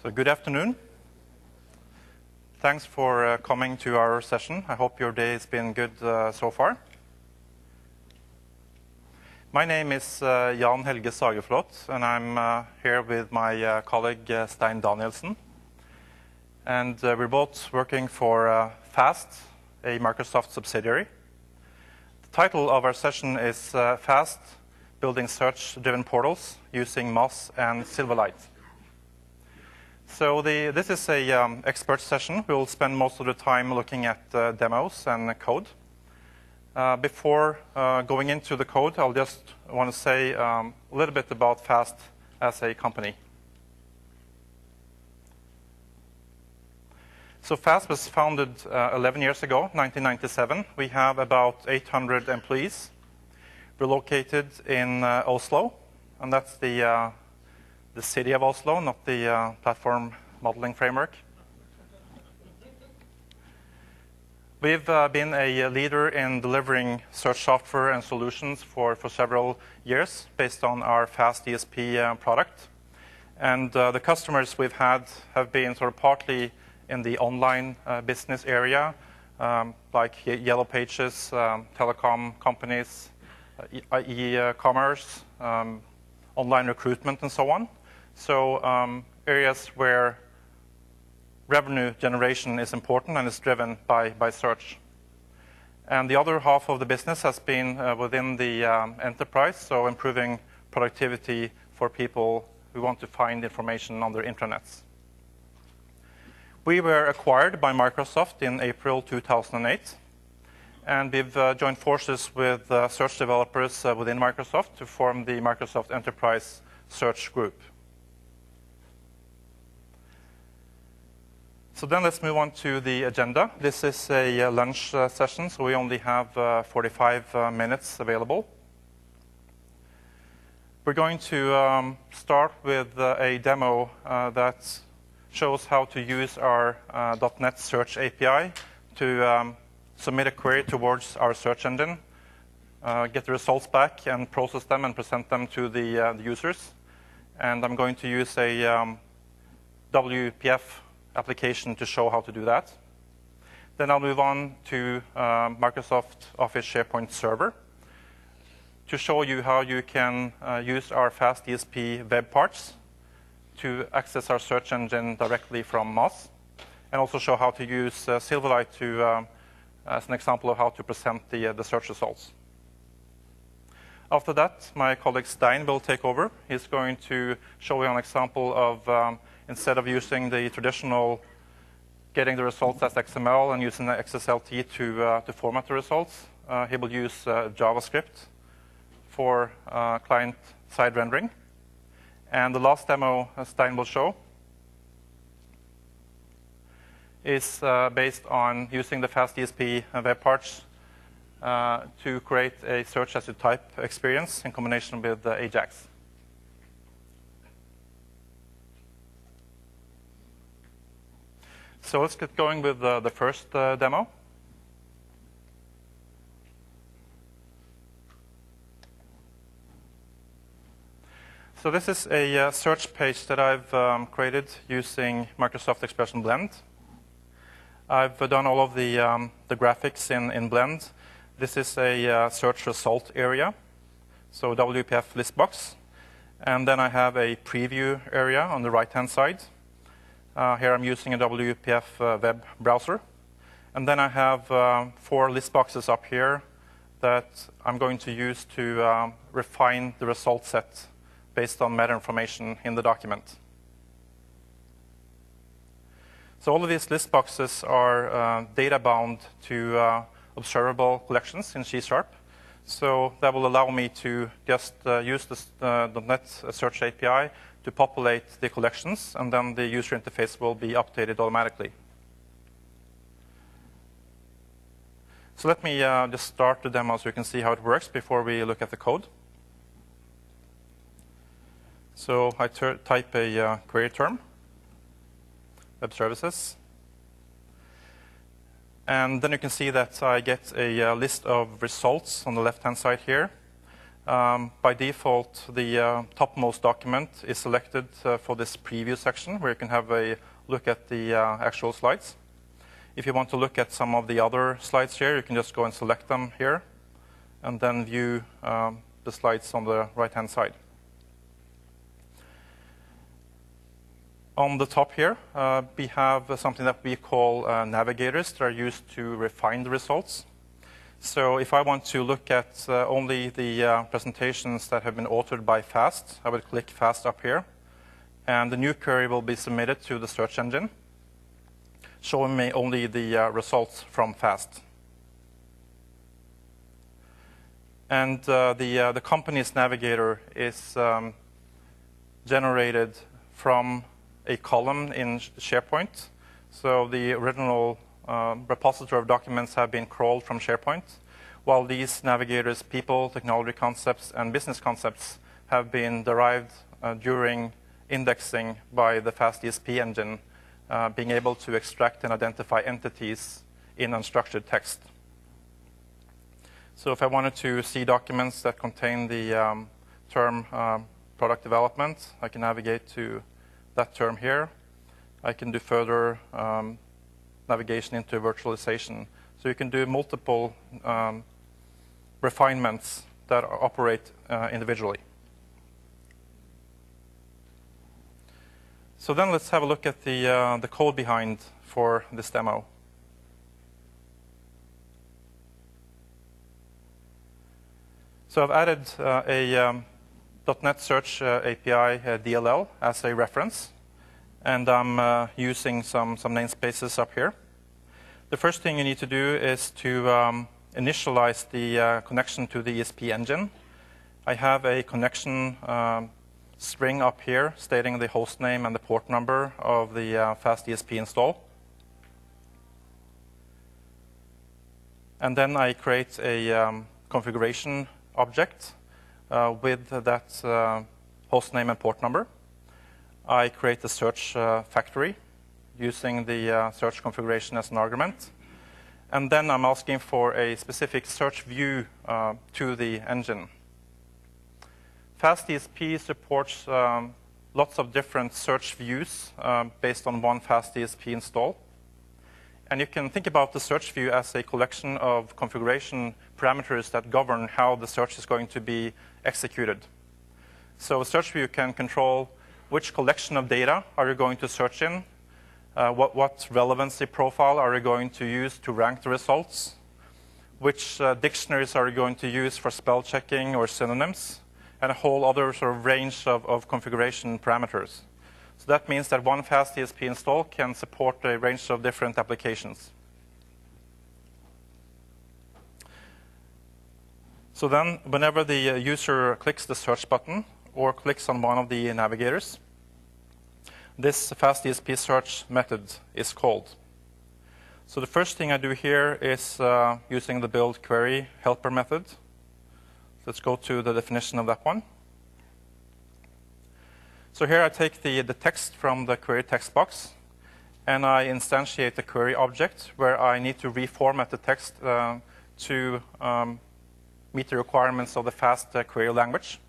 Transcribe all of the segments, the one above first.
So good afternoon. Thanks for coming to our session. I hope your day has been good so far. My name is Jan Helge Sageflot, and I'm here with my colleague Stein Danielsen. And we're both working for FAST, a Microsoft subsidiary. The title of our session is FAST, Building Search-Driven Portals Using Moz and Silverlight. So this is an expert session. We'll spend most of the time looking at demos and code. Before going into the code, I'll just want to say a little bit about FAST as a company. So FAST was founded 11 years ago, 1997. We have about 800 employees. We're located in Oslo, and that's the city of Oslo, not the platform modeling framework. We've been a leader in delivering search software and solutions for several years based on our Fast DSP product. And the customers we've had have been sort of partly in the online business area, like Yellow Pages, telecom companies, e-commerce, online recruitment, and so on. So areas where revenue generation is important and is driven by search. And the other half of the business has been within the enterprise, so improving productivity for people who want to find information on their intranets. We were acquired by Microsoft in April 2008, and we've joined forces with search developers within Microsoft to form the Microsoft Enterprise Search Group. So then let's move on to the agenda. This is a lunch session, so we only have 45 minutes available. We're going to start with a demo that shows how to use our .NET Search API to submit a query towards our search engine, get the results back, and process them and present them to the users. And I'm going to use a WPF application to show how to do that. Then I'll move on to Microsoft Office SharePoint Server to show you how you can use our Fast DSP web parts to access our search engine directly from Moz, and also show how to use Silverlight to, as an example of how to present the search results. After that, my colleague Stein will take over. He's going to show you an example of instead of using the traditional getting the results as XML and using the XSLT to format the results, he will use JavaScript for client-side rendering. And the last demo Stein will show is based on using the Fast DSP web parts to create a search as you type experience in combination with Ajax. So let's get going with the first demo. So this is a search page that I've created using Microsoft Expression Blend. I've done all of the graphics in Blend. This is a search result area, so WPF list box. And then I have a preview area on the right-hand side. Here I'm using a WPF web browser. And then I have 4 list boxes up here that I'm going to use to refine the result set based on meta information in the document. So all of these list boxes are data-bound to observable collections in C#. So that will allow me to just use the .NET Search API to populate the collections, and then the user interface will be updated automatically. So let me just start the demo so you can see how it works before we look at the code. So I type a query term, web services. And then you can see that I get a list of results on the left-hand side here. by default, the topmost document is selected for this preview section, where you can have a look at the actual slides. If you want to look at some of the other slides here, you can just go and select them here, and then view the slides on the right-hand side. On the top here, we have something that we call navigators that are used to refine the results. So if I want to look at only the presentations that have been authored by FAST, I would click FAST up here, and the new query will be submitted to the search engine, showing me only the results from FAST. And the company's navigator is generated from a column in SharePoint. So the original repository of documents have been crawled from SharePoint, while these navigators, people, technology concepts, and business concepts have been derived during indexing by the FAST ESP engine, being able to extract and identify entities in unstructured text. So if I wanted to see documents that contain the term product development, I can navigate to that term here. I can do further navigation into virtualization. So you can do multiple refinements that operate individually. So then let's have a look at the code behind for this demo. So I've added a .NET Search API DLL as a reference, and I'm using some namespaces up here. The first thing you need to do is to initialize the connection to the ESP engine. I have a connection string up here stating the host name and the port number of the FAST ESP install. And then I create a configuration object with that host name and port number. I create a search factory using the search configuration as an argument. And then I'm asking for a specific search view to the engine. FAST ESP supports lots of different search views based on one FAST ESP install. And you can think about the search view as a collection of configuration parameters that govern how the search is going to be executed. So a search view can control which collection of data are you going to search in, what relevancy profile are you going to use to rank the results, which dictionaries are you going to use for spell checking or synonyms, and a whole other sort of range of configuration parameters. So that means that one FAST ESP install can support a range of different applications. So then, whenever the user clicks the search button or clicks on one of the navigators, this FAST ESP search method is called. So the first thing I do here is using the build query helper method. Let's go to the definition of that one. So here I take the text from the query text box, and I instantiate the query object where I need to reformat the text to meet the requirements of the FAST query language.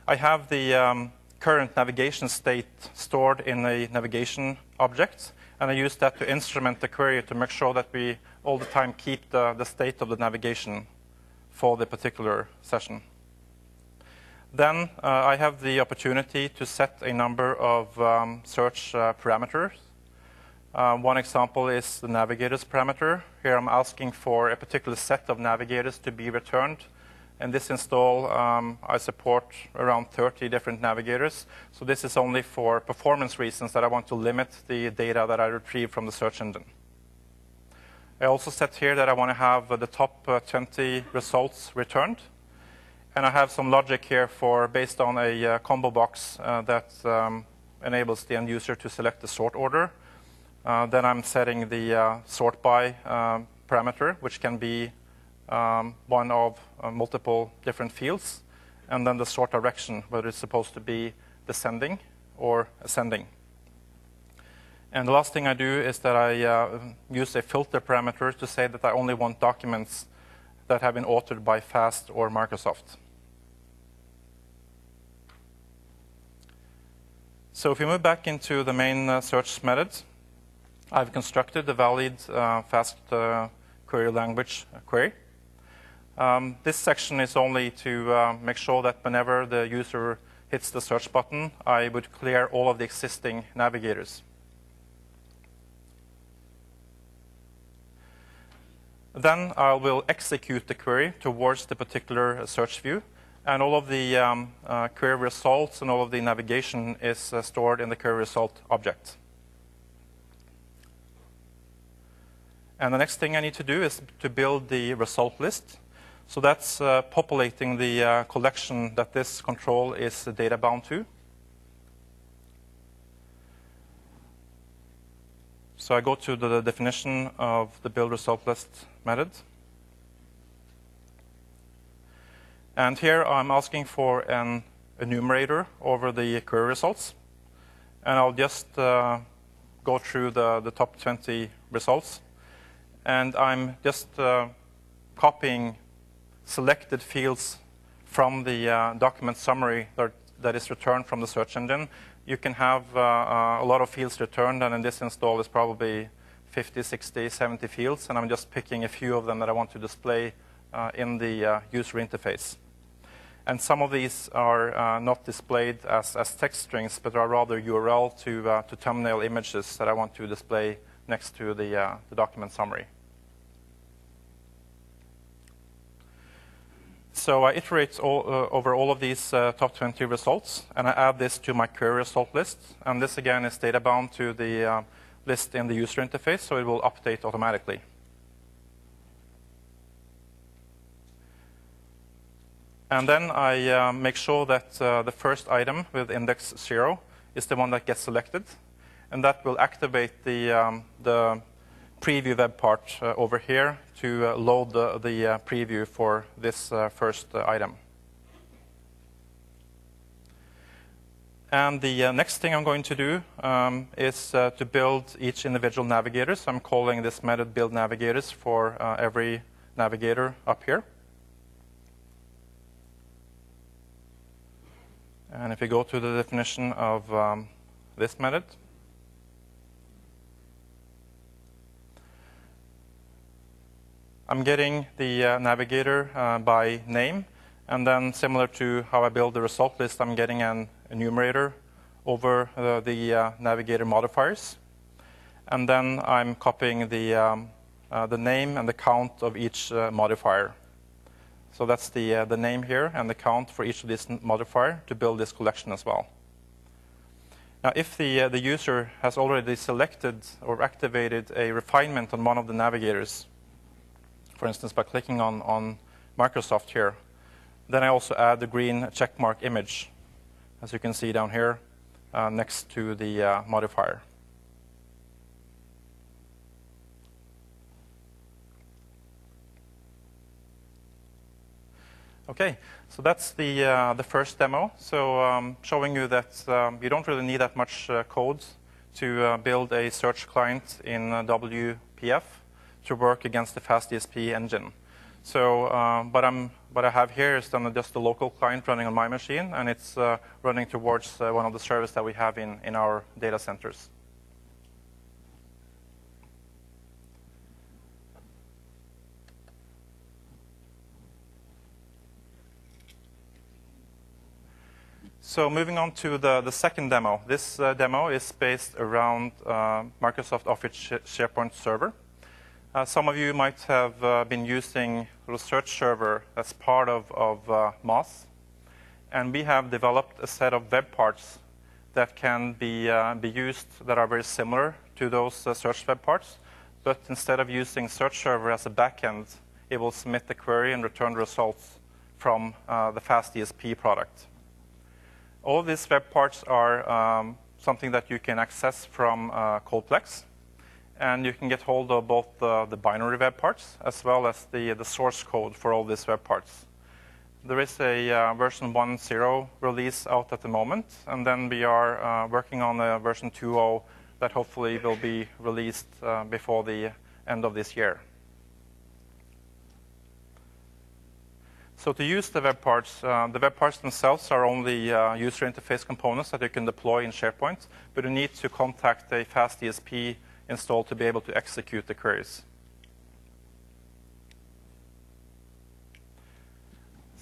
I have the current navigation state stored in a navigation object, and I use that to instrument the query to make sure that we all the time keep the state of the navigation for the particular session. Then I have the opportunity to set a number of search parameters. One example is the navigators parameter. Here I'm asking for a particular set of navigators to be returned. In this install, I support around 30 different navigators. So this is only for performance reasons that I want to limit the data that I retrieve from the search engine. I also set here that I want to have the top 20 results returned. And I have some logic here for based on a combo box that enables the end user to select the sort order. Then I'm setting the sort by parameter, which can be one of multiple different fields, and then the sort direction, whether it's supposed to be descending or ascending. And the last thing I do is that I use a filter parameter to say that I only want documents that have been authored by FAST or Microsoft. So if we move back into the main search method, I've constructed a valid fast query language query. This section is only to make sure that whenever the user hits the search button, I would clear all of the existing navigators. Then I will execute the query towards the particular search view, and all of the query results and all of the navigation is stored in the query result object. And the next thing I need to do is to build the result list. So that's populating the collection that this control is data bound to. So I go to the definition of the build result list method. And here I'm asking for an enumerator over the query results. And I'll just go through the top 20 results. And I'm just copying selected fields from the document summary that is returned from the search engine. You can have a lot of fields returned, and in this install is probably 50, 60, 70 fields, and I'm just picking a few of them that I want to display in the user interface. And some of these are not displayed as text strings, but are rather URL to thumbnail images that I want to display next to the document summary. So I iterate over all of these top 20 results, and I add this to my query result list. And this, again, is data bound to the list in the user interface, so it will update automatically. And then I make sure that the first item with index 0 is the one that gets selected. And that will activate the preview web part over here to load the preview for this first item. And the next thing I'm going to do is to build each individual navigator. So I'm calling this method build navigators for every navigator up here. And if you go to the definition of this method, I'm getting the navigator by name, and then similar to how I build the result list, I'm getting an enumerator over the navigator modifiers. And then I'm copying the name and the count of each modifier. So that's the name here and the count for each of these modifier to build this collection as well. Now, if the user has already selected or activated a refinement on one of the navigators, for instance, by clicking on Microsoft here, then I also add the green checkmark image, as you can see down here, next to the modifier. Okay, so that's the first demo. So showing you that you don't really need that much code to build a search client in WPF to work against the FastDSP engine. So what I have here is then just a local client running on my machine, and it's running towards one of the servers that we have in our data centers. So moving on to the second demo. This demo is based around Microsoft Office SharePoint Server. Some of you might have been using the search server as part of MOS. And we have developed a set of web parts that can be used that are very similar to those search web parts. But instead of using search server as a backend, it will submit the query and return results from the FastDSP product. All of these web parts are something that you can access from Coldplex. And you can get hold of both the binary web parts as well as the source code for all these web parts. There is a version 1.0 release out at the moment, and then we are working on a version 2.0 that hopefully will be released before the end of this year. So to use the web parts themselves are only user interface components that you can deploy in SharePoint, but you need to contact a fast DSP install to be able to execute the queries.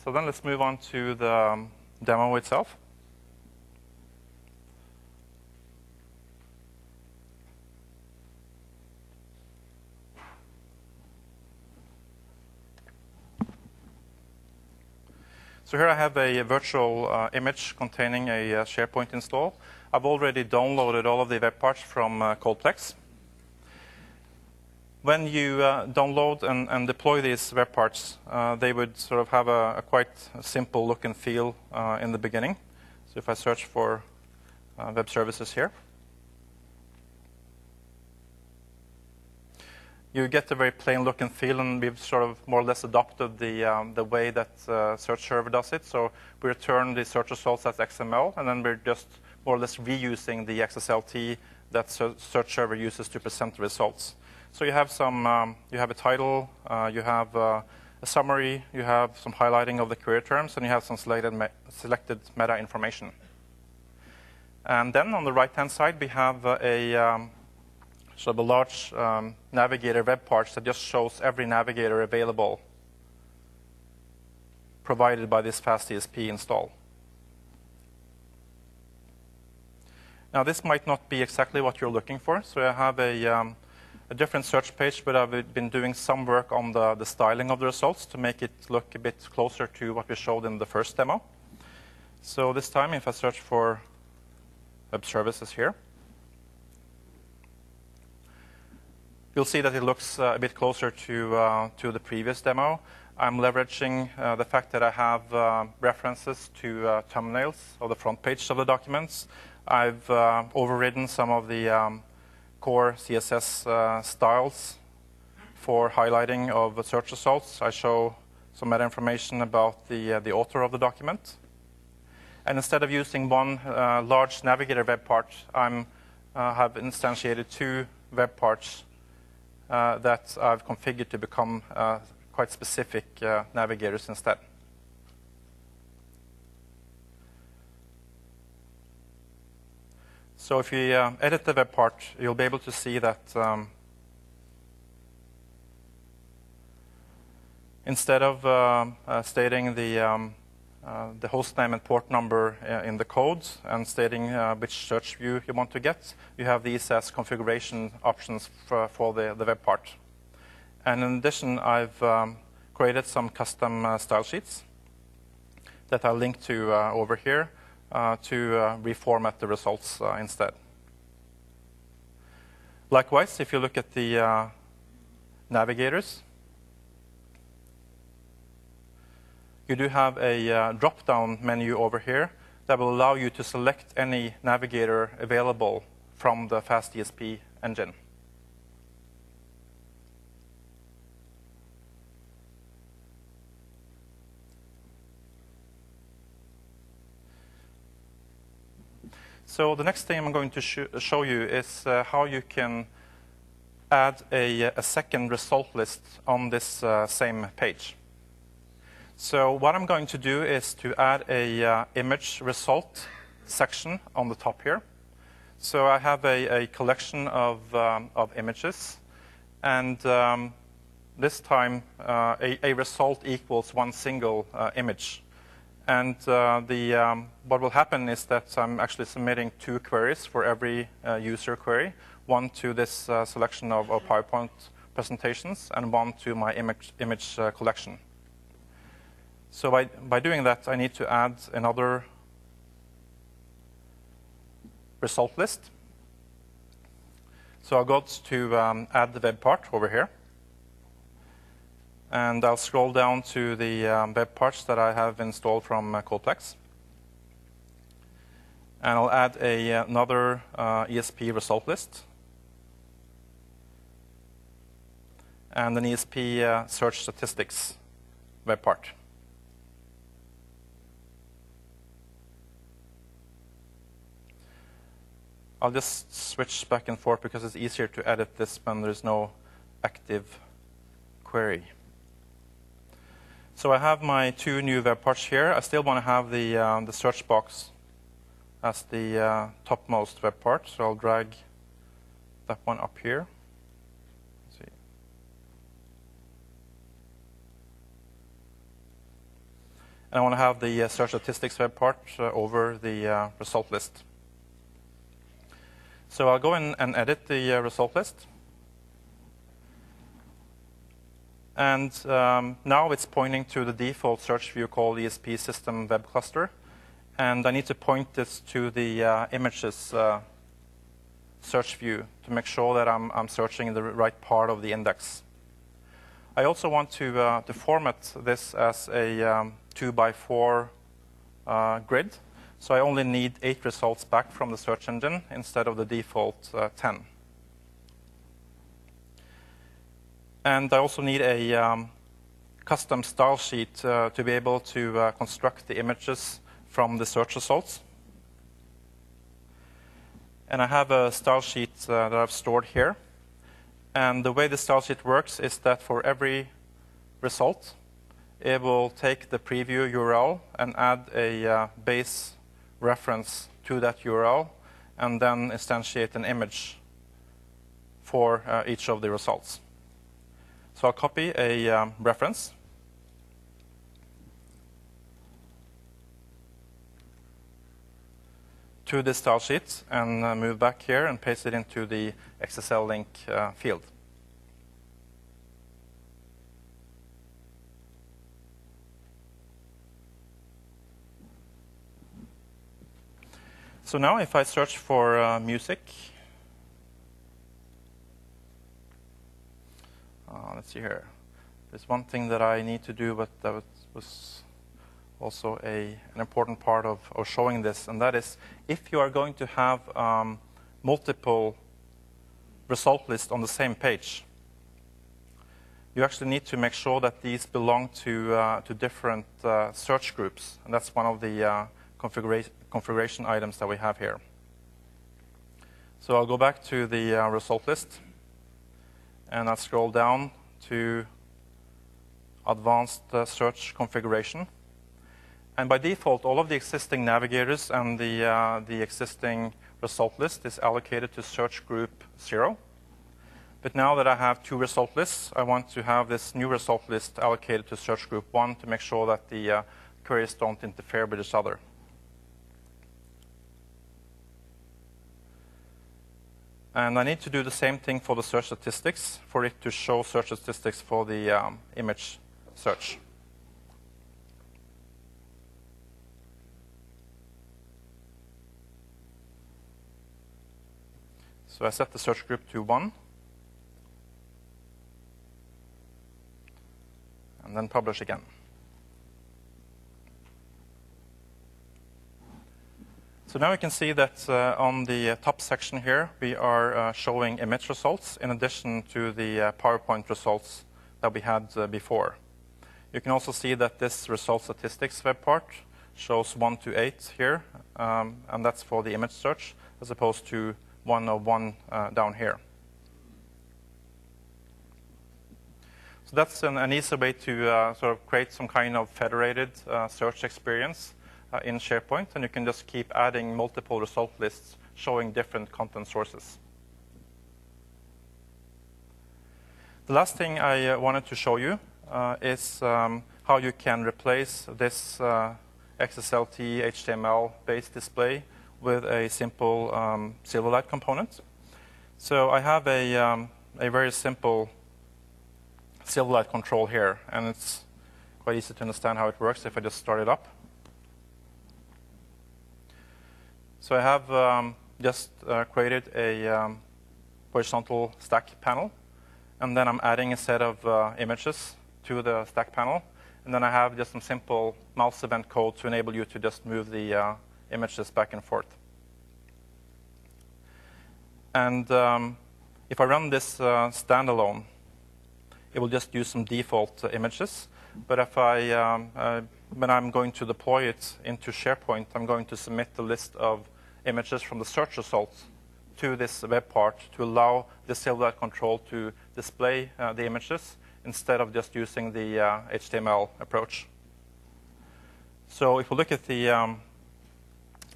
So then let's move on to the demo itself. So here I have a virtual image containing a SharePoint install. I've already downloaded all of the web parts from Coldplex. When you download and deploy these web parts, they would sort of have a quite simple look and feel in the beginning. So if I search for web services here, you get a very plain look and feel, and we've sort of more or less adopted the way that search server does it. So we return the search results as XML, and then we're just more or less reusing the XSLT that search server uses to present the results. So you have you have a title, you have a summary, you have some highlighting of the query terms, and you have some selected meta information. And then on the right-hand side, we have sort of a large navigator web parts that just shows every navigator available provided by this fast DSP install. Now this might not be exactly what you're looking for, so I have a different search page, but I've been doing some work on the styling of the results to make it look a bit closer to what we showed in the first demo. So this time, if I search for web services here, you'll see that it looks a bit closer to the previous demo. I'm leveraging the fact that I have references to thumbnails of the front page of the documents. I've overridden some of the core CSS styles for highlighting of search results. I show some meta information about the author of the document. And instead of using one large navigator web part, I have instantiated two web parts that I've configured to become quite specific navigators instead. So if you edit the web part, you'll be able to see that instead of stating the host name and port number in the code and stating which search view you want to get, you have these as configuration options for the web part. And in addition, I've created some custom style sheets that I'll link to over here to reformat the results instead. Likewise, if you look at the navigators, you do have a drop-down menu over here that will allow you to select any navigator available from the FastDSP engine. So the next thing I'm going to show you is how you can add a second result list on this same page. So what I'm going to do is to add a image result section on the top here. So I have a collection of images, and this time a result equals one single image. And what will happen is that I'm actually submitting two queries for every user query, one to this selection of PowerPoint presentations and one to my image collection. So by doing that, I need to add another result list. So I'll go to add the web part over here. And I'll scroll down to the web parts that I have installed from Coldplex. And I'll add another ESP result list. And an ESP search statistics web part. I'll just switch back and forth because it's easier to edit this when there's no active query. So I have my two new web parts here. I still want to have the search box as the topmost web part, so I'll drag that one up here. Let's see. And I want to have the search statistics web part over the result list. So I'll go in and edit the result list. And now it's pointing to the default search view called ESP System Web Cluster. And I need to point this to the images search view to make sure that I'm searching the right part of the index. I also want to format this as a 2x4 grid. So I only need 8 results back from the search engine instead of the default 10. And I also need a custom style sheet to be able to construct the images from the search results. And I have a style sheet that I've stored here. And the way the style sheet works is that for every result, it will take the preview URL and add a base reference to that URL, and then instantiate an image for each of the results. So I'll copy a reference. To this style sheet and move back here and paste it into the XSL link field. So now if I search for music, let's see here. There's one thing that I need to do, but that was also an important part of showing this, and that is if you are going to have multiple result lists on the same page, you actually need to make sure that these belong to different search groups, and that's one of the configuration items that we have here. So I'll go back to the result list, and I'll scroll down to advanced search configuration. And by default, all of the existing navigators and the existing result list is allocated to search group 0. But now that I have 2 result lists, I want to have this new result list allocated to search group 1 to make sure that the queries don't interfere with each other. And I need to do the same thing for the search statistics for it to show search statistics for the image search. So I set the search group to 1. And then publish again. So now we can see that on the top section here, we are showing image results in addition to the PowerPoint results that we had before. You can also see that this result statistics web part shows 1 to 8 here, and that's for the image search, as opposed to 1 of 1 down here. So that's an easy way to sort of create some kind of federated search experience in SharePoint, and you can just keep adding multiple result lists showing different content sources. The last thing I wanted to show you is how you can replace this XSLT HTML-based display with a simple Silverlight component. So I have a very simple Silverlight control here, and it's quite easy to understand how it works if I just start it up. So I have just created a horizontal stack panel, and then I'm adding a set of images to the stack panel, and then I have just some simple mouse event code to enable you to just move the images back and forth. And if I run this standalone, it will just use some default images. But if when I'm going to deploy it into SharePoint, I'm going to submit the list of images from the search results to this web part to allow the Silverlight control to display the images instead of just using the HTML approach. So if we look at a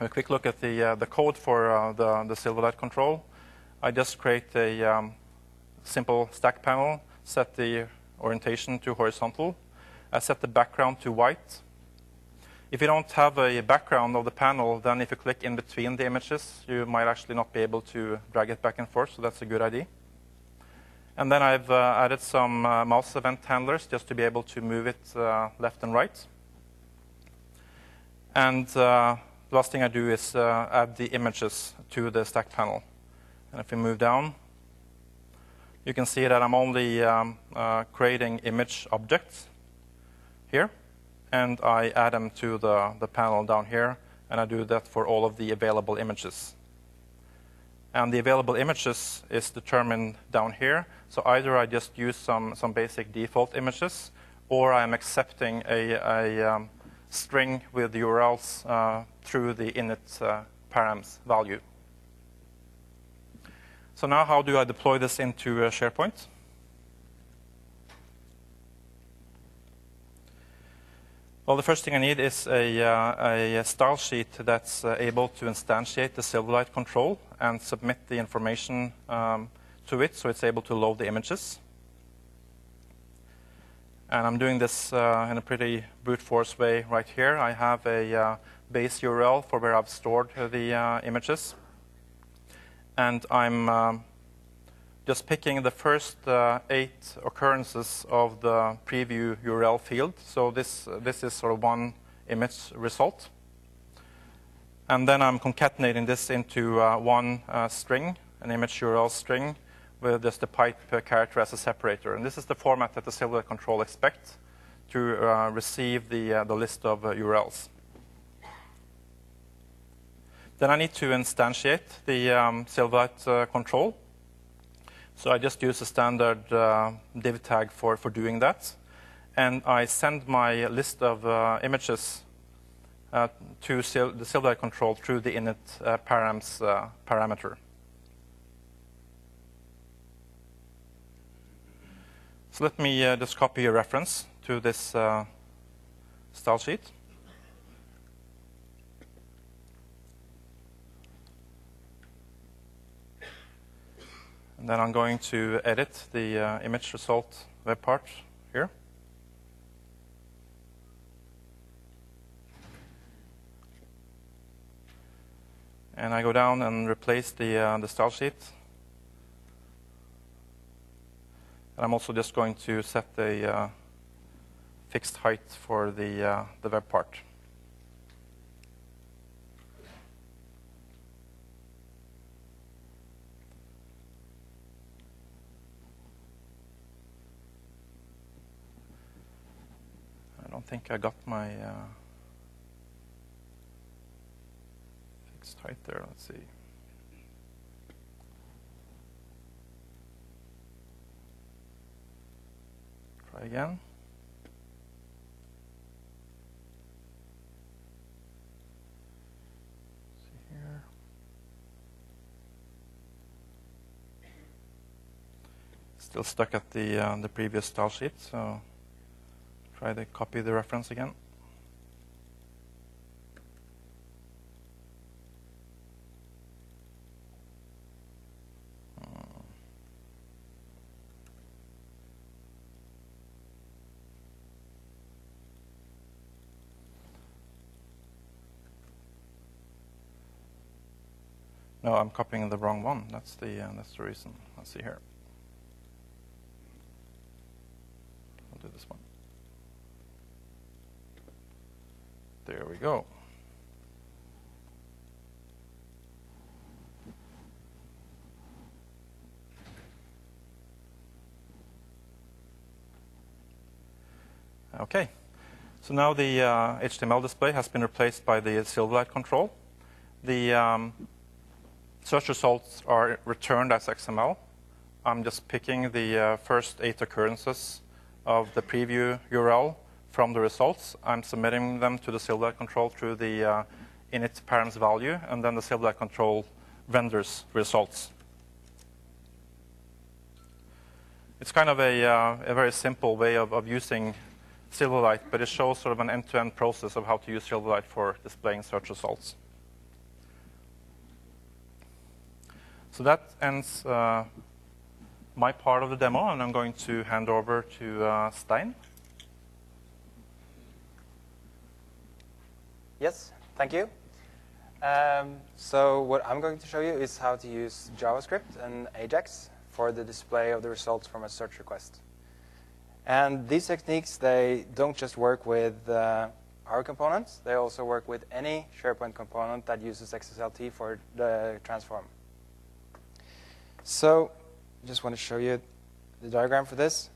quick look at the code for the Silverlight control, I just create a simple stack panel, set the orientation to horizontal. I set the background to white. If you don't have a background of the panel, then if you click in between the images, you might actually not be able to drag it back and forth, so that's a good idea. And then I've added some mouse event handlers just to be able to move it left and right. And the last thing I do is add the images to the stack panel. And if we move down, you can see that I'm only creating image objects here. And I add them to the panel down here. And I do that for all of the available images. And the available images is determined down here. So either I just use some basic default images, or I'm accepting a string with URLs through the init params value. So now how do I deploy this into SharePoint? Well, the first thing I need is a style sheet that's able to instantiate the Silverlight control and submit the information to it so it's able to load the images. And I'm doing this in a pretty brute force way right here. I have a base URL for where I've stored the images. And I'm just picking the first 8 occurrences of the preview URL field. So this is sort of one image result. And then I'm concatenating this into one string, an image URL string, with just a pipe character as a separator. And this is the format that the Silverlight control expects to receive the list of URLs. Then I need to instantiate the Silverlight control. So I just use a standard div tag for doing that. And I send my list of images to the Silverlight control through the init params parameter. So let me just copy a reference to this style sheet. And then I'm going to edit the image result web part here. And I go down and replace the style sheet. And I'm also just going to set a fixed height for the web part. I don't think I got my fixed height there. Let's see. Try again. See here. Still stuck at the previous style sheet, so try to copy the reference again. No, I'm copying the wrong one. That's the reason. Let's see here. I'll do this one. There we go. Okay. So now the HTML display has been replaced by the Silverlight control. The search results are returned as XML. I'm just picking the first 8 occurrences of the preview URL from the results. I'm submitting them to the Silverlight control through the init params value, and then the Silverlight control renders results. It's kind of a very simple way of using Silverlight, but it shows sort of an end-to-end process of how to use Silverlight for displaying search results. So that ends my part of the demo, and I'm going to hand over to Stein. Yes, thank you. So what I'm going to show you is how to use JavaScript and Ajax for the display of the results from a search request. And these techniques, they don't just work with our components. They also work with any SharePoint component that uses XSLT for the transform. So I just want to show you the diagram for this.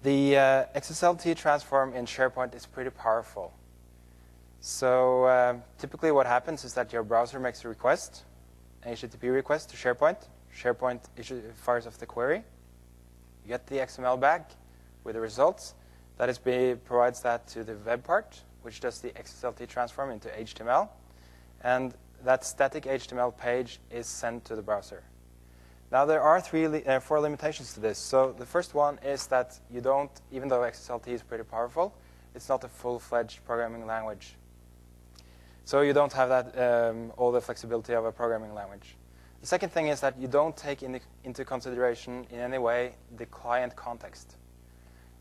The XSLT transform in SharePoint is pretty powerful. So typically what happens is that your browser makes a request, an HTTP request to SharePoint. SharePoint fires off the query. You get the XML back with the results. That is provides that to the web part, which does the XSLT transform into HTML. And that static HTML page is sent to the browser. Now there are 4 limitations to this. So the first one is that you don't, even though XSLT is pretty powerful, it's not a full-fledged programming language. So you don't have that all the flexibility of a programming language. The second thing is that you don't take into consideration in any way the client context.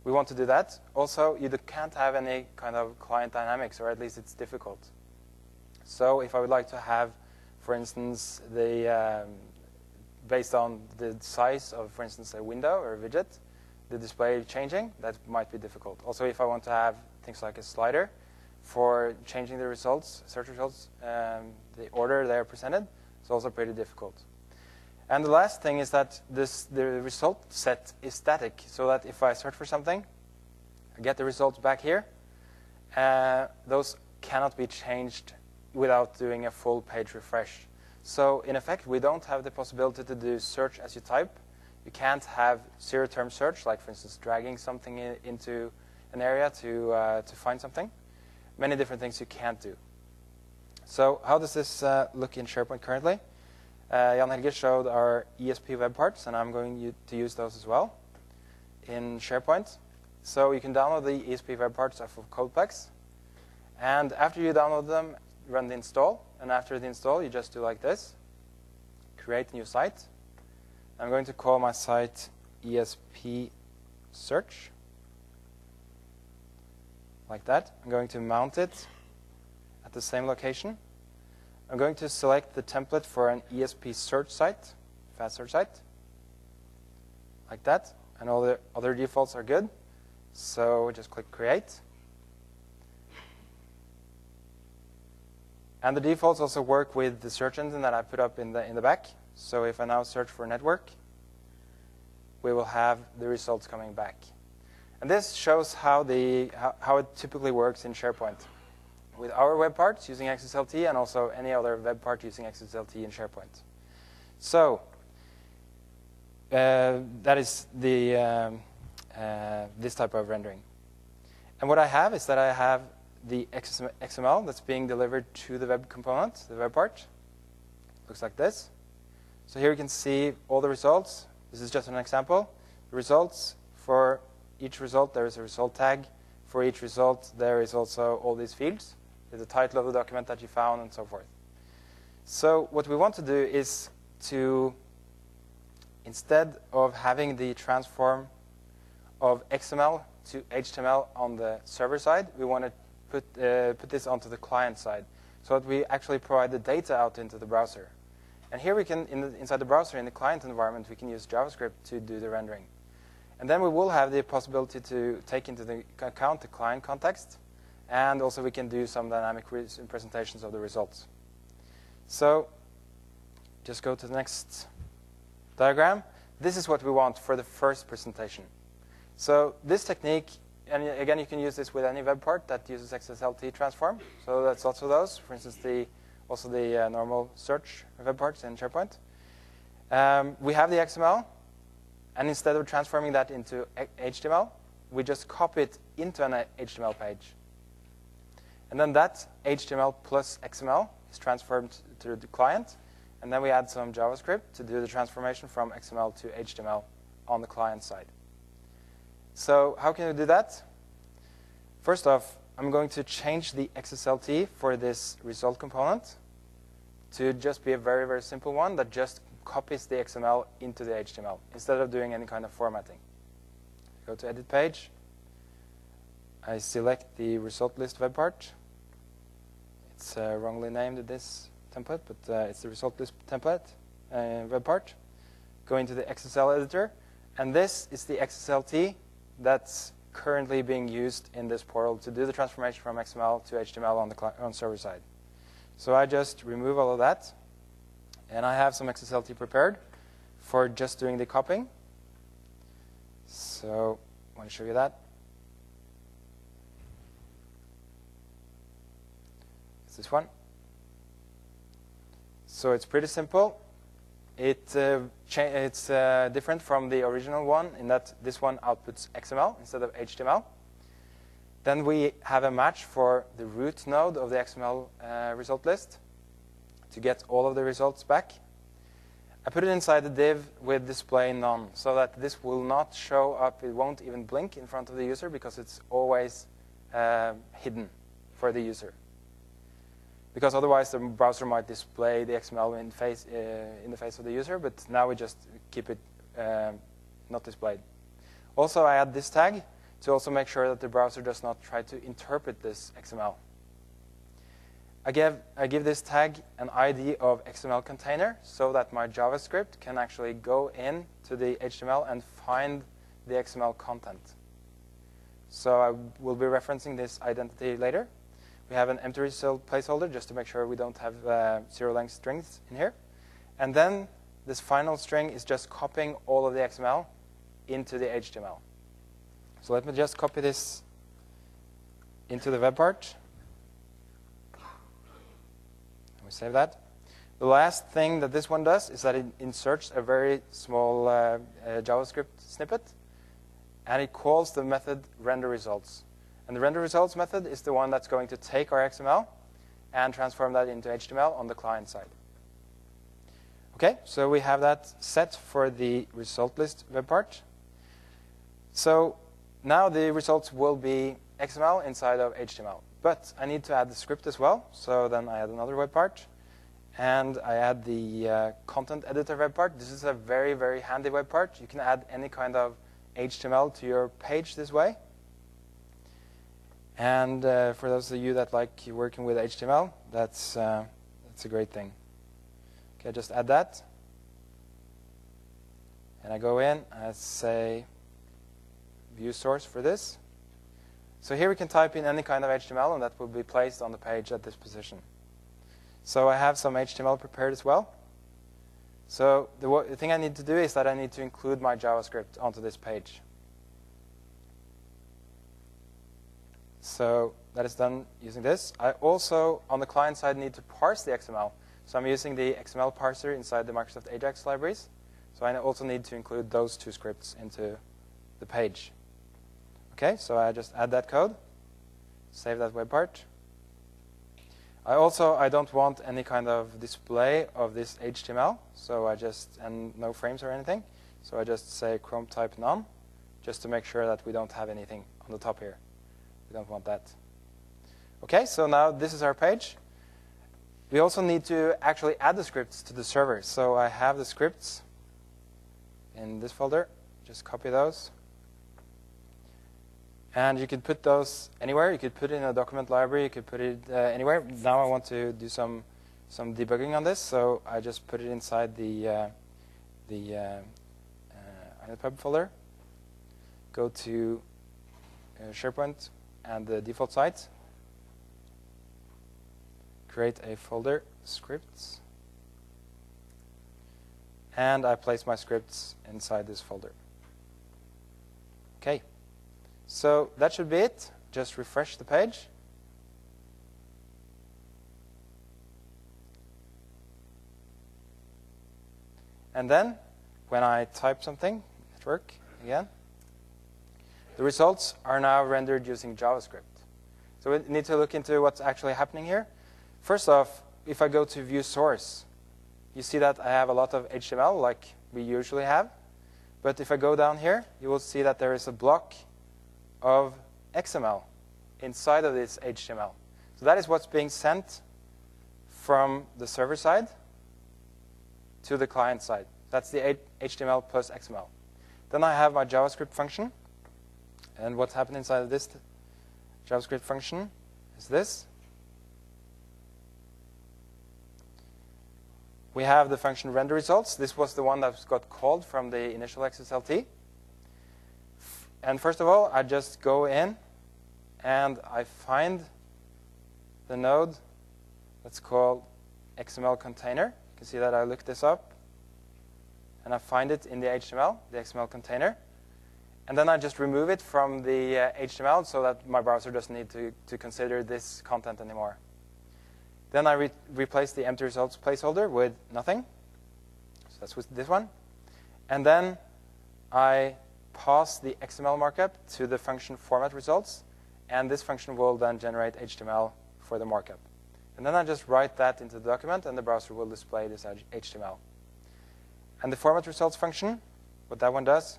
We want to do that. Also, you can't have any kind of client dynamics, or at least it's difficult. So if I would like to have, for instance, based on the size of, for instance, a window or a widget, the display changing, that might be difficult. Also, if I want to have things like a slider for changing the results, search results, the order they are presented, it's also pretty difficult. And the last thing is that the result set is static, so that if I search for something, I get the results back here. Those cannot be changed without doing a full page refresh. So in effect, we don't have the possibility to do search as you type. You can't have zero-term search, like for instance dragging something into an area to find something. Many different things you can't do. So how does this look in SharePoint currently? Jan Helge showed our ESP web parts, and I'm going to use those as well in SharePoint. So you can download the ESP web parts off of Codeplex. And after you download them, run the install. And after the install, you just do like this. Create a new site. I'm going to call my site ESP Search. Like that. I'm going to mount it at the same location. I'm going to select the template for an ESP search site, fast search site, like that. And all the other defaults are good. So just click Create. And the defaults also work with the search engine that I put up in the back. So if I now search for network, we will have the results coming back. And this shows how it typically works in SharePoint with our web parts using XSLT and also any other web part using XSLT in SharePoint. So that is the this type of rendering. And what I have is that I have the XML that's being delivered to the web component, the web part. Looks like this. So here you can see all the results. This is just an example. The results, for each result, there is a result tag. For each result, there is also all these fields, the title of the document that you found, and so forth. So what we want to do is to, instead of having the transform of XML to HTML on the server side, we want to put this onto the client side, so that we actually provide the data out into the browser. And here we can, inside the browser, in the client environment, we can use JavaScript to do the rendering. And then we will have the possibility to take into the account the client context, and also we can do some dynamic presentations of the results. So just go to the next diagram. This is what we want for the first presentation. So this technique, and again, you can use this with any web part that uses XSLT transform. So that's also those. For instance, also the normal search web parts in SharePoint. We have the XML, and instead of transforming that into HTML, we just copy it into an HTML page. And then that HTML plus XML is transformed to the client, and then we add some JavaScript to do the transformation from XML to HTML on the client side. So how can we do that? First off, I'm going to change the XSLT for this result component to just be a very, very simple one that just copies the XML into the HTML instead of doing any kind of formatting. Go to Edit Page. I select the result list web part. It's wrongly named this template, but it's the result list template web part. Go into the XSL editor, and this is the XSLT that's currently being used in this portal to do the transformation from XML to HTML on server side. So I just remove all of that, and I have some XSLT prepared for just doing the copying. So I want to show you that. It's this one. So it's pretty simple. It's different from the original one in that this one outputs XML instead of HTML. Then we have a match for the root node of the XML result list to get all of the results back. I put it inside the div with display none so that this will not show up. It won't even blink in front of the user because it's always hidden for the user. Because otherwise the browser might display the XML in the face of the user, but now we just keep it not displayed. Also, I add this tag to also make sure that the browser does not try to interpret this XML. I give this tag an ID of XML container so that my JavaScript can actually go into the HTML and find the XML content. So I will be referencing this identity later. We have an empty result placeholder just to make sure we don't have zero-length strings in here. And then this final string is just copying all of the XML into the HTML. So let me just copy this into the web part. And we save that. The last thing that this one does is that it inserts a very small JavaScript snippet, and it calls the method render results. And the render results method is the one that's going to take our XML and transform that into HTML on the client side. Okay, so we have that set for the result list web part. So now the results will be XML inside of HTML. But I need to add the script as well. So then I add another web part. And I add the content editor web part. This is a very, very handy web part. You can add any kind of HTML to your page this way. And for those of you that like working with HTML, that's a great thing. Okay, just add that. And I go in, I say view source for this. So here we can type in any kind of HTML, and that will be placed on the page at this position. So I have some HTML prepared as well. So the thing I need to do is that I need to include my JavaScript onto this page. So that is done using this. I also, on the client side, need to parse the XML. So I'm using the XML parser inside the Microsoft Ajax libraries. So I also need to include those two scripts into the page. Okay, so I just add that code, save that web part. I don't want any kind of display of this HTML, so and no frames or anything. So I just say Chrome type none, just to make sure that we don't have anything on the top here. We don't want that. Okay, so now this is our page. We also need to actually add the scripts to the server. So I have the scripts in this folder. Just copy those. And you could put those anywhere. You could put it in a document library. You could put it anywhere. Now I want to do some debugging on this, so I just put it inside the initpub folder. Go to SharePoint and the default site. Create a folder, scripts. And I place my scripts inside this folder. Okay. So that should be it. Just refresh the page. And then, when I type something, network again, the results are now rendered using JavaScript. So we need to look into what's actually happening here. First off, if I go to view source, you see that I have a lot of HTML like we usually have. But if I go down here, you will see that there is a block of XML inside of this HTML. So that is what's being sent from the server side to the client side. That's the HTML plus XML. Then I have my JavaScript function. And what's happened inside of this JavaScript function is this. We have the function render results. This was the one that got called from the initial XSLT. And first of all, I just go in and I find the node that's called XML container. You can see that I looked this up. And I find it in the HTML, the XML container. And then I just remove it from the HTML so that my browser doesn't need to consider this content anymore. Then I replace the empty results placeholder with nothing. So that's with this one. And then I pass the XML markup to the function format results. And this function will then generate HTML for the markup. And then I just write that into the document, and the browser will display this HTML. And the format results function, what that one does,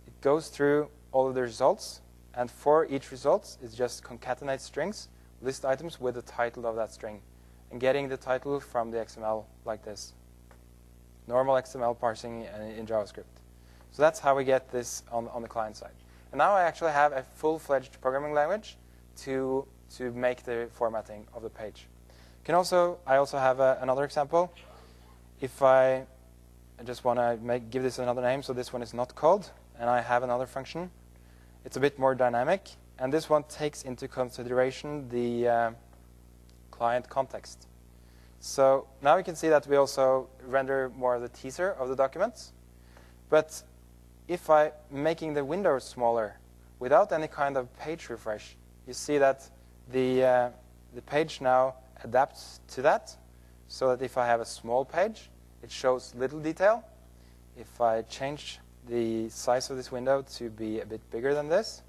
it goes through all of the results. And for each result, it just concatenates strings, list items with the title of that string, and getting the title from the XML like this. Normal XML parsing in JavaScript. So that's how we get this on the client side. And now I actually have a full-fledged programming language to make the formatting of the page. I also have another example. If I just want to give this another name, so this one is not called, and I have another function. It's a bit more dynamic, and this one takes into consideration the client context. So now we can see that we also render more of the teaser of the documents. But if I'm making the window smaller without any kind of page refresh, you see that the page now adapts to that, so that if I have a small page, it shows little detail. If I change the size of this window to be a bit bigger than this,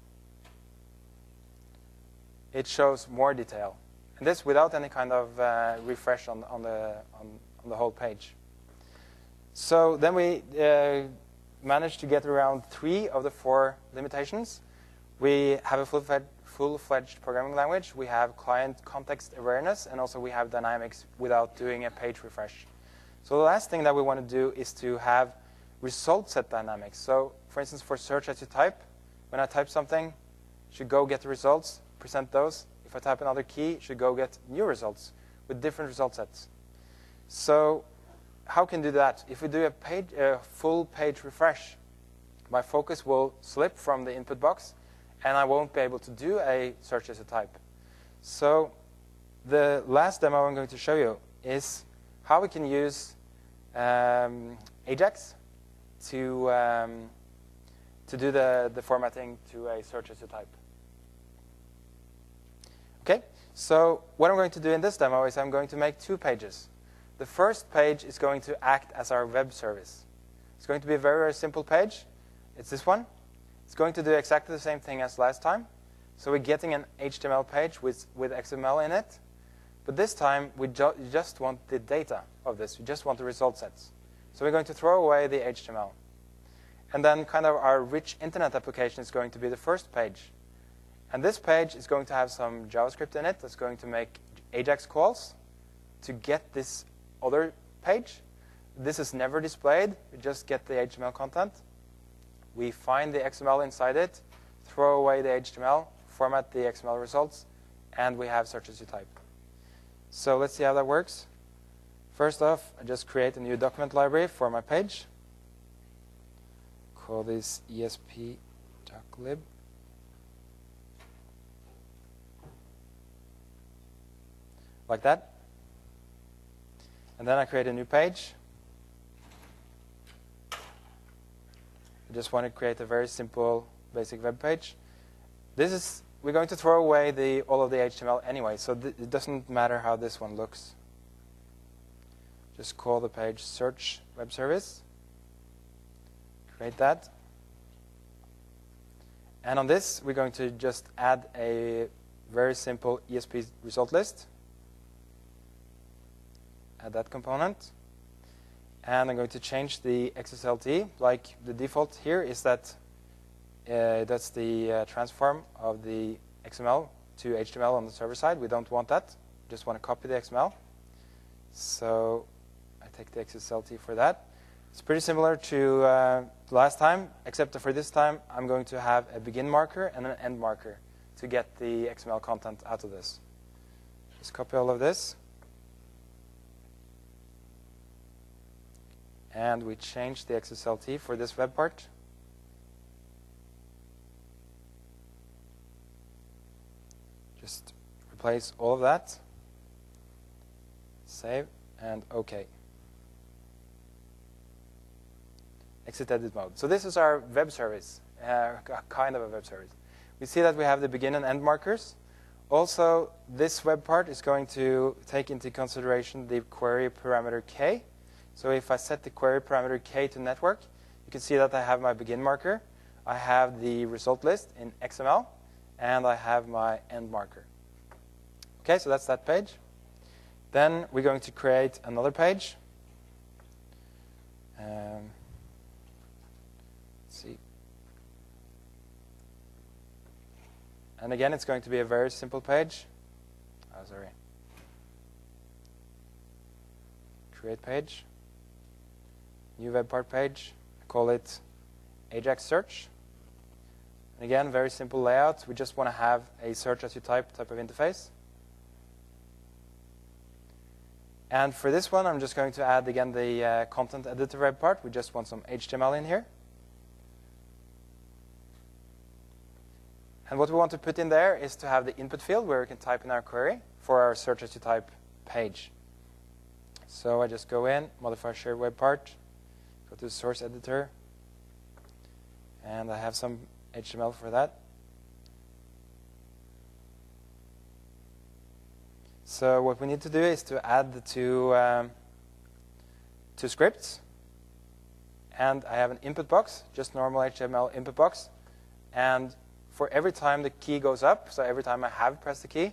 it shows more detail. And this without any kind of refresh on the whole page. So then we managed to get around 3 of the 4 limitations. We have a full-fledged programming language. We have client context awareness, and also we have dynamics without doing a page refresh. So the last thing that we want to do is to have result set dynamics. So for instance, for search as you type, when I type something, it should go get the results, present those. If I type another key, it should go get new results with different result sets. So how can we do that? If we do a full page refresh, my focus will slip from the input box, and I won't be able to do a search as a type. So the last demo I'm going to show you is how we can use Ajax to do the formatting to a search as a type. Okay, so what I'm going to do in this demo is I'm going to make 2 pages. The first page is going to act as our web service. It's going to be a very, very simple page. It's this one. It's going to do exactly the same thing as last time. So we're getting an HTML page with XML in it. But this time, we just want the data of this. We just want the result sets. So we're going to throw away the HTML. And then kind of our rich internet application is going to be the first page. And this page is going to have some JavaScript in it that's going to make Ajax calls to get this other page. This is never displayed. We just get the HTML content. We find the XML inside it, throw away the HTML, format the XML results, and we have search as you type. So let's see how that works. First off, I just create a new document library for my page. Call this esp.lib. Like that. And then I create a new page. I just want to create a very simple, basic web page. We're going to throw away all of the HTML anyway, so it doesn't matter how this one looks. Just call the page search web service. Create that. And on this, we're going to just add a very simple ESP result list. Add that component. And I'm going to change the XSLT. Like the default here is that that's the transform of the XML to HTML on the server side. We don't want that. We just want to copy the XML. So I take the XSLT for that. It's pretty similar to last time, except that for this time, I'm going to have a begin marker and an end marker to get the XML content out of this. Just copy all of this. And we change the XSLT for this web part. Just replace all of that. Save and OK. Exit edit mode. So this is our web service, kind of a web service. We see that we have the begin and end markers. Also, this web part is going to take into consideration the query parameter k. So if I set the query parameter k to network, you can see that I have my begin marker. I have the result list in XML, and I have my end marker. OK, so that's that page. Then we're going to create another page. Let's see. And again, it's going to be a very simple page. Oh, sorry. Create page. New web part page. I call it Ajax search. And again, very simple layout. We just want to have a search as you type of interface. And for this one, I'm just going to add, again, the content editor web part. We just want some HTML in here. And what we want to put in there is to have the input field where we can type in our query for our search as you type page. So I just go in, modify shared web part, go to the source editor, and I have some HTML for that. So what we need to do is to add the two scripts. And I have an input box, just normal HTML input box. And for every time the key goes up, so every time I have pressed the key,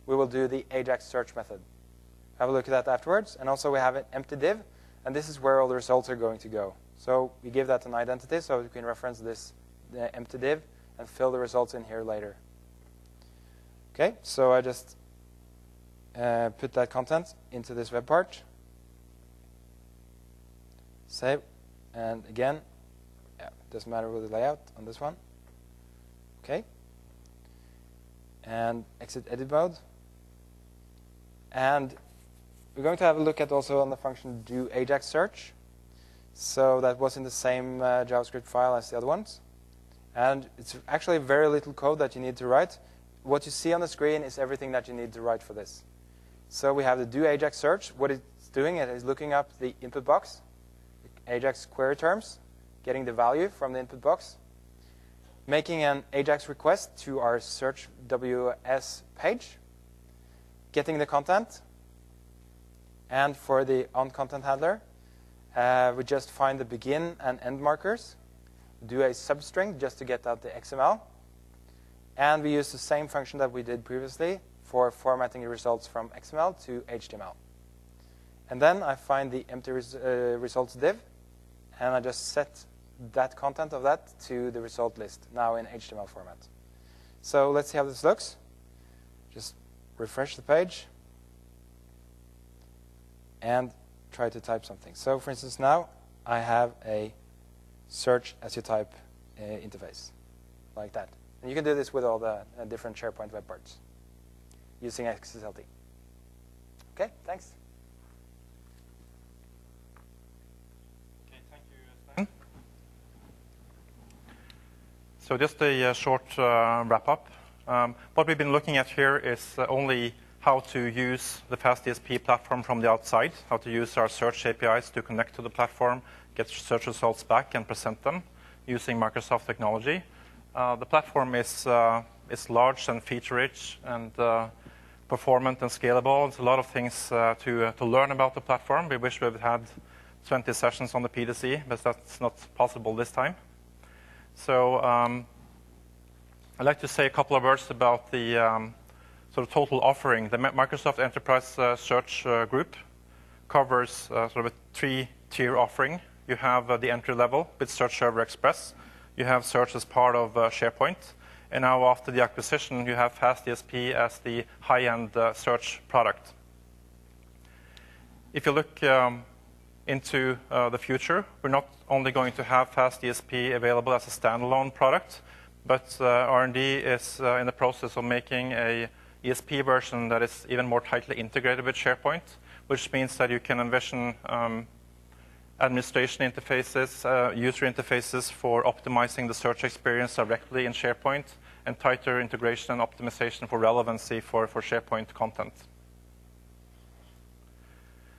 we will do the Ajax search method. Have a look at that afterwards. And also we have an empty div, and this is where all the results are going to go. So we give that an identity, so we can reference this the empty div and fill the results in here later. OK, so I just put that content into this web part. Save. And again, yeah, doesn't matter with the layout on this one. OK. And exit edit mode. And we're going to have a look at also on the function do Ajax search. So that was in the same JavaScript file as the other ones. And it's actually very little code that you need to write. What you see on the screen is everything that you need to write for this. So we have the do Ajax search. What it's doing, it is looking up the input box, Ajax query terms, getting the value from the input box, making an Ajax request to our search WS page, getting the content, and for the onContent handler, we just find the begin and end markers, do a substring just to get out the XML, and we use the same function that we did previously for formatting the results from XML to HTML. And then I find the empty results div, and I just set that content of that to the result list, now in HTML format. So let's see how this looks. Just refresh the page and try to type something. So for instance, now I have a search as you type interface, like that. And you can do this with all the different SharePoint web parts using XSLT. OK, thanks. OK, thank you, Sven. So just a short wrap-up. What we've been looking at here is only how to use the FastDSP platform from the outside, how to use our search APIs to connect to the platform, get search results back, and present them using Microsoft technology. The platform is large and feature-rich and performant and scalable. There's a lot of things to learn about the platform. We wish we had 20 sessions on the PDC, but that's not possible this time. So I'd like to say a couple of words about the sort of total offering. The Microsoft Enterprise Search Group covers sort of three tier offering. You have the entry level with Search Server Express. You have search as part of SharePoint. And now after the acquisition, you have FastDSP as the high-end search product. If you look into the future, we're not only going to have FastDSP available as a standalone product, but R&D is in the process of making a ESP version that is even more tightly integrated with SharePoint, which means that you can envision administration interfaces, user interfaces for optimizing the search experience directly in SharePoint, and tighter integration and optimization for relevancy for SharePoint content.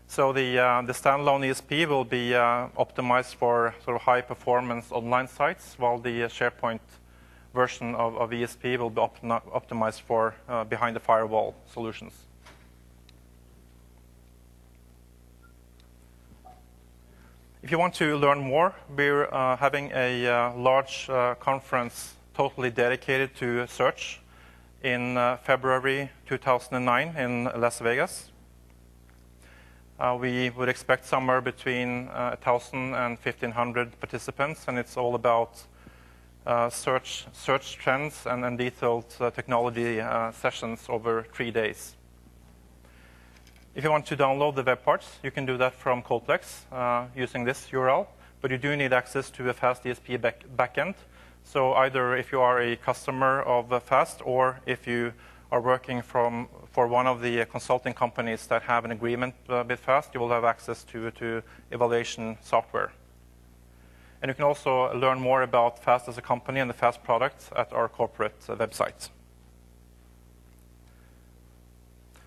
So the standalone ESP will be optimized for sort of high-performance online sites, while the SharePoint version of ESP will be optimized for behind-the-firewall solutions. If you want to learn more, we're having a large conference totally dedicated to search in February 2009 in Las Vegas. We would expect somewhere between 1,000 and 1,500 participants, and it's all about search trends and detailed technology sessions over 3 days. If you want to download the web parts, you can do that from Colplex using this URL, but you do need access to a FastDSP backend. So either if you are a customer of Fast or if you are working for one of the consulting companies that have an agreement with Fast, you will have access to evaluation software. And you can also learn more about Fast as a company and the Fast product at our corporate website.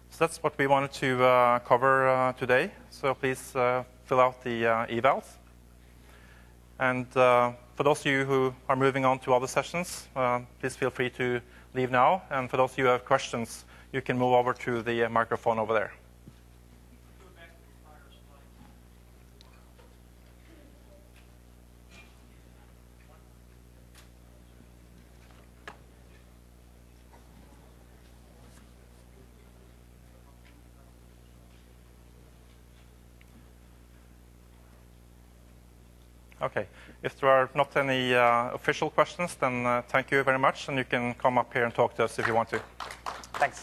So that's what we wanted to cover today. So please fill out the evals. And for those of you who are moving on to other sessions, please feel free to leave now. And for those of you who have questions, you can move over to the microphone over there. Okay. If there are not any official questions, then thank you very much, and you can come up here and talk to us if you want to. Thanks.